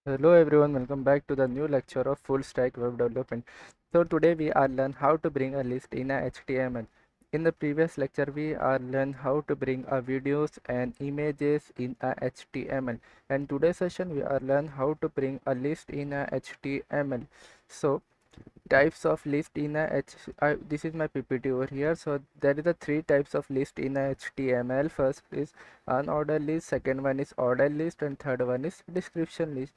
Hello everyone, welcome back to the new lecture of full stack web development. So today we are learn how to bring a list in a HTML. In the previous lecture we are learn how to bring a videos and images in a HTML, and today's session we are learn how to bring a list in a HTML. So types of list in a this is my PPT over here. So there is a three types of list in a HTML. First is unordered list, second one is ordered list, and third one is description list.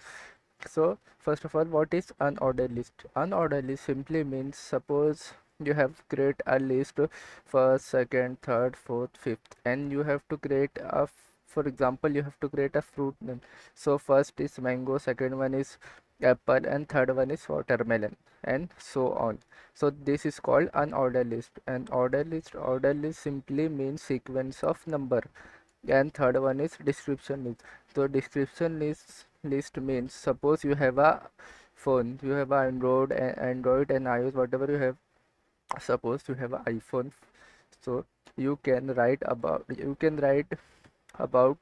So first of all, what is unordered list? Unordered list simply means, suppose you have create a list first, second, third, fourth, fifth, and you have to create a for example, you have to create a fruit name. So first is mango, second one is apple, and third one is watermelon, and so on. So this is called unordered list. And ordered list simply means sequence of number, and third one is description list. So description list means, suppose you have a phone, you have a android and iOS, whatever you have. Suppose you have an iPhone, so you can write about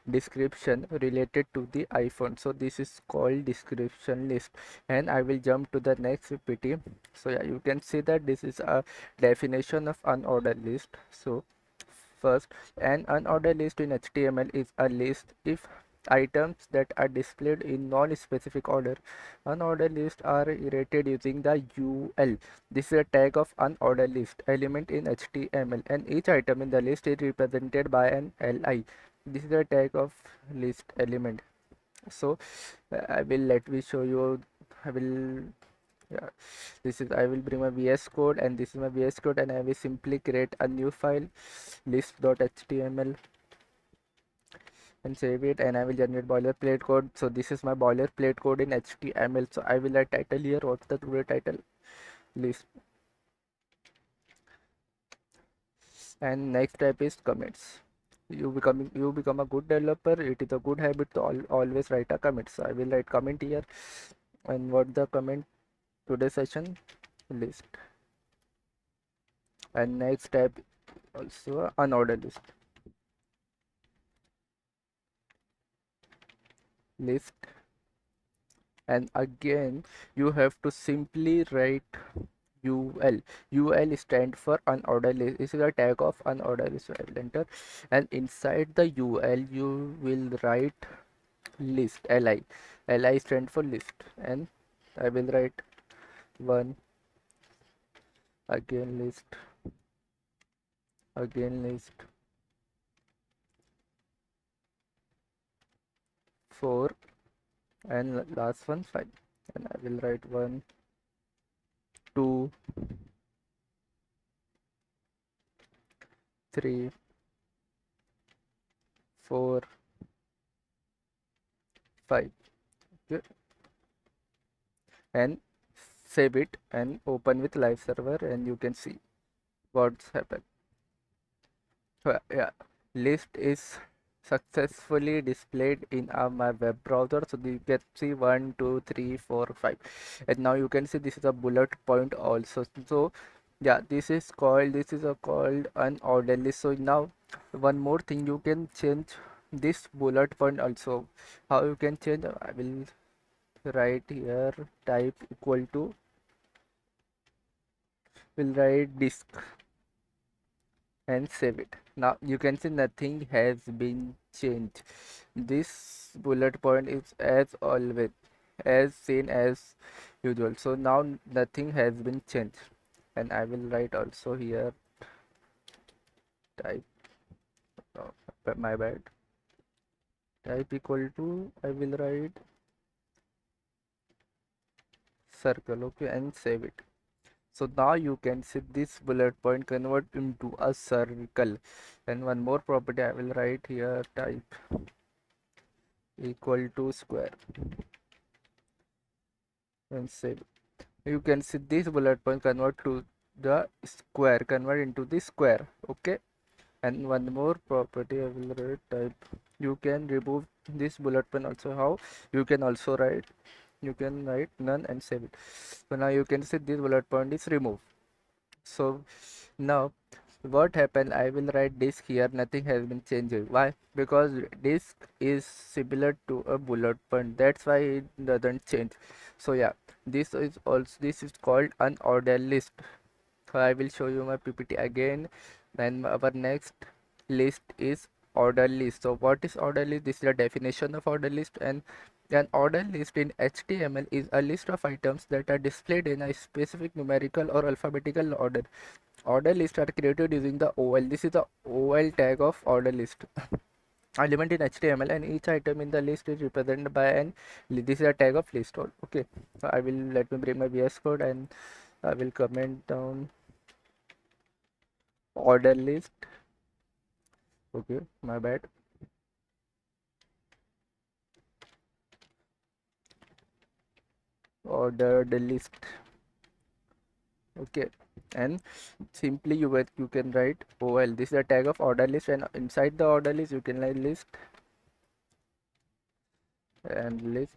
description related to the iPhone. So this is called description list. And I will jump to the next PPT. So yeah, you can see that this is a definition of unordered list. So first, an unordered list in HTML is a list if items that are displayed in non-specific order. Unordered lists are iterated using the UL. This is a tag of unordered list element in HTML, and each item in the list is represented by an LI. This is a tag of list element. So I will let me show you. I will yeah, this is I will bring my VS Code, and this is my VS Code, and I will simply create a new file, list.html, and save it, and I will generate boilerplate code. So this is my boilerplate code in HTML. So I will write title here. What's the today title? List. And next step is commits. You become a good developer. It is a good habit to always write a commit. So I will write comment here. And what the comment today session? List. And next step also unordered list. And again you have to simply write UL. UL stand for unordered list. This is a tag of unordered list. So I will enter, and inside the UL you will write list, LI. LI stand for list, and I will write 1, again list, again list, 4, and last one 5. And I will write 1, 2, 3, 4, 5. Okay. And save it and open with live server, and you can see what's happened. Yeah, list is successfully displayed in my web browser. So you can see 1, 2, 3, 4, 5, and now you can see this is a bullet point also. So yeah, this is a called unordered list. So now one more thing, you can change this bullet point also. How you can change? I will write here, type equal to, will write disk, and save it. Now you can see nothing has been changed. This bullet point is as always, as seen as usual. So now nothing has been changed. And I will write also here, type, oh, my bad, type equal to, I will write circle. Okay, and save it. So now you can see this bullet point convert into a circle. And one more property I will write here, type equal to square, and save it. You can see this bullet point convert to the square, convert into the square. Okay. And one more property I will write, type, you can remove this bullet point also. How? You can also write, you can write none and save it. So now you can see this bullet point is removed. So now what happened, I will write disk here, nothing has been changed. Why? Because disk is similar to a bullet point, that's why it doesn't change. So yeah, this is called an ordered list. So I will show you my PPT again. Then our next list is order list. So what is order list? This is the definition of order list. And an order list in HTML is a list of items that are displayed in a specific numerical or alphabetical order. Order lists are created using the OL. This is the OL tag of order list element in HTML, and each item in the list is represented by an this is a tag of list. Okay, so I will let me bring my VS Code and I will comment down order list. Okay, my bad. Order the list. Okay, and simply you can write OL. This is a tag of order list, and inside the order list you can write list and list.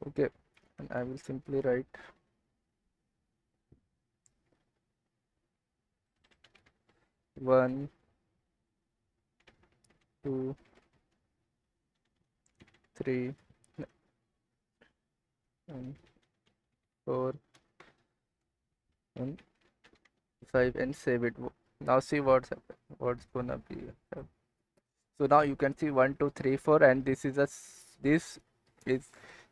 Okay, and I will simply write 1, 2, 3, and 4, and 5, and save it. Now see what's gonna be. So now you can see 1, 2, 3, 4, and this is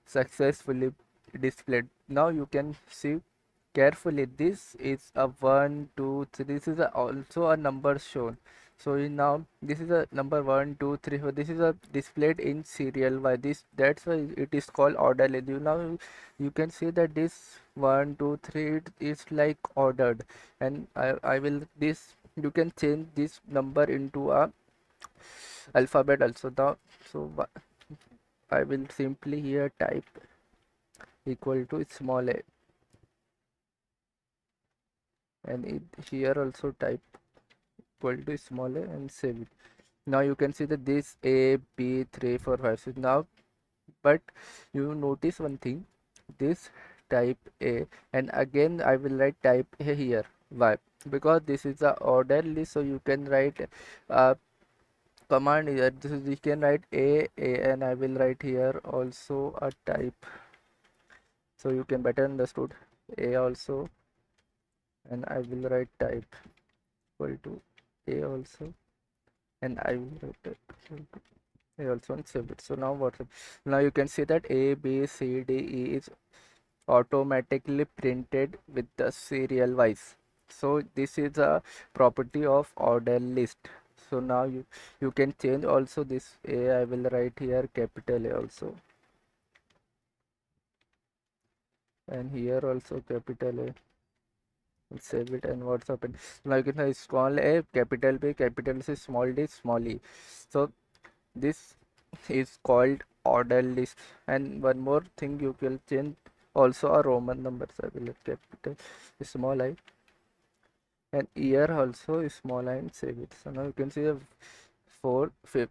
successfully displayed. Now you can see carefully. This is a 1, 2, 3. This is also a number shown. So now this is a number 1, 2, 3, 4. This is a displayed in serial by this. That's why it is called orderly. You can see that this 1, 2, 3 it is like ordered, and I will this you can change this number into a alphabet also. Now so I will simply here type equal to small a, and here also type equal to small a and save it. Now you can see that this a b 3 4 5 6 now, but you notice one thing, this type a, and again I will write type a here. Why? Because this is the order list, so you can write command here. This is you can write a, and I will write here also a type, so you can better understood a also, and I will write type equal to a also, and I will write type equal to a also, and save it. So now what? Now you can see that a b c d e is automatically printed with the serial wise. So this is a property of order list. So now you can change also this a, I will write here capital A also, and here also capital A. Save it, and what's happened? Like in a small a, capital B, capital C, small d, small e. So this is called order list. And one more thing, you can change also a Roman numbers. I will let capital small I, and year also is small I, and save it. So now you can see the 4, 5th.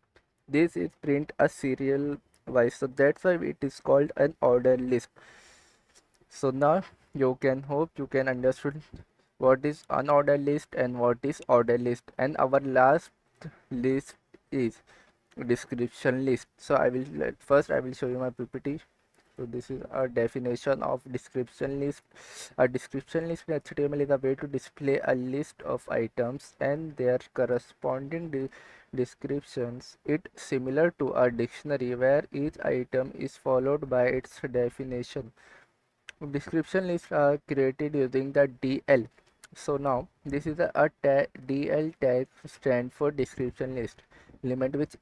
This is print a serial wise. So that's why it is called an order list. So now you can hope you can understood what is unordered list and what is ordered list, and our last list is description list. So first I will show you my PPT. So this is a definition of description list. A description list in HTML is a way to display a list of items and their corresponding descriptions. It similar to a dictionary where each item is followed by its definition. Description lists are created using the DL. So now this is DL tag stand for description list element, which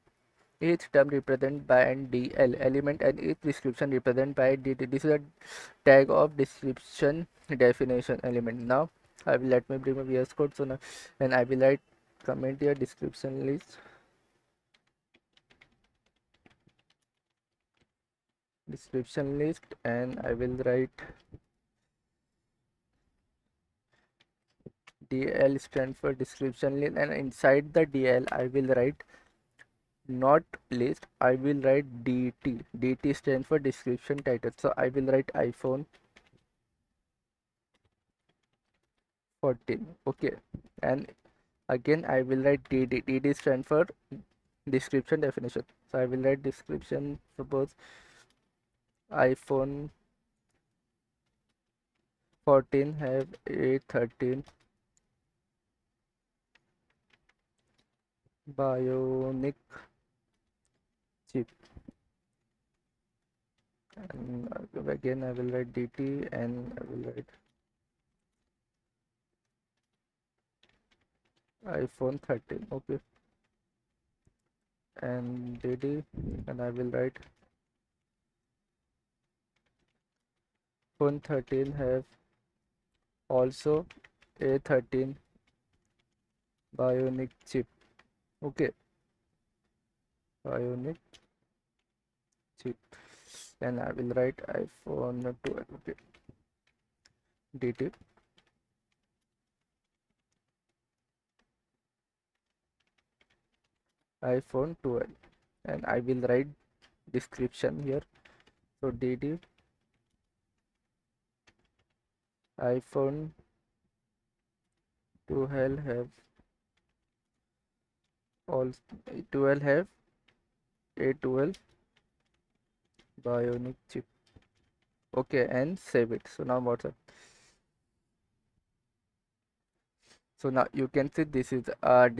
each term represented by an DL element and each description represented by DD. This is a tag of description definition element. Now I will let me bring my VS Code. So now, and I will write comment here description list, and I will write DL stands for description list, and inside the DL I will write not list, I will write DT. DT stands for description title. So I will write iPhone 14. Okay. And again I will write DD. DD stands for description definition. So I will write description. Suppose iPhone 14 have A13 bionic chip. And again I will write DT and I will write iPhone 13. Okay. And DD, and I will write phone 13 have also A13 bionic chip. Okay, bionic chip. And I will write iPhone 12. Okay, DT iPhone 12, and I will write description here. So DD iPhone 12 have all 12 have A12 bionic chip. Okay, and save it. So now what's up? So now you can see this is a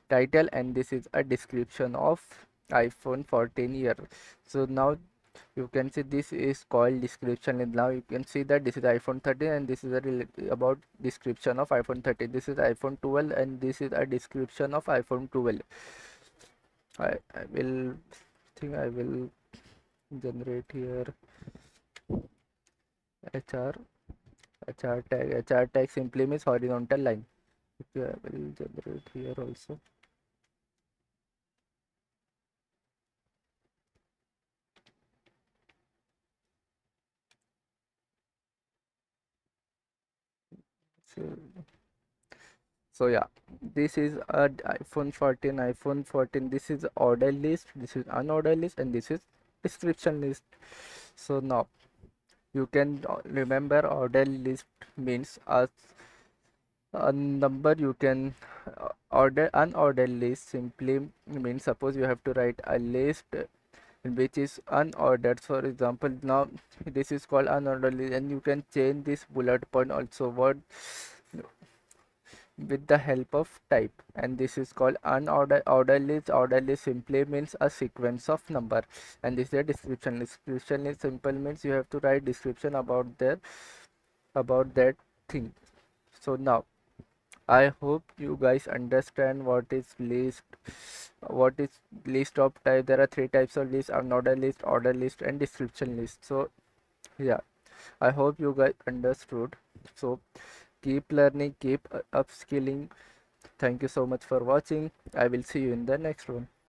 title and this is a description of iPhone 14 year. So now you can see this is called description, and now you can see that this is iPhone 13 and this is about description of iPhone 13. This is iPhone 12 and this is a description of iPhone 12. I will think I will generate here HR HR tag simply means horizontal line. Okay, I will generate here also. So yeah, this is a iPhone 14, iPhone 14. This is order list, this is unordered list, and this is description list. So now you can remember order list means a number. You can order unordered list simply means suppose you have to write a list which is unordered. For example, now this is called unordered list, and you can change this bullet point also. What with the help of type, and this is called unordered order list. Order list simply means a sequence of number, and this is a description list. Description list simple means you have to write description about that thing. So now I hope you guys understand what is list, what is list of type. There are three types of list: unordered list, order list, and description list. So yeah, I hope you guys understood. So keep learning, keep upskilling. Thank you so much for watching. I will see you in the next one.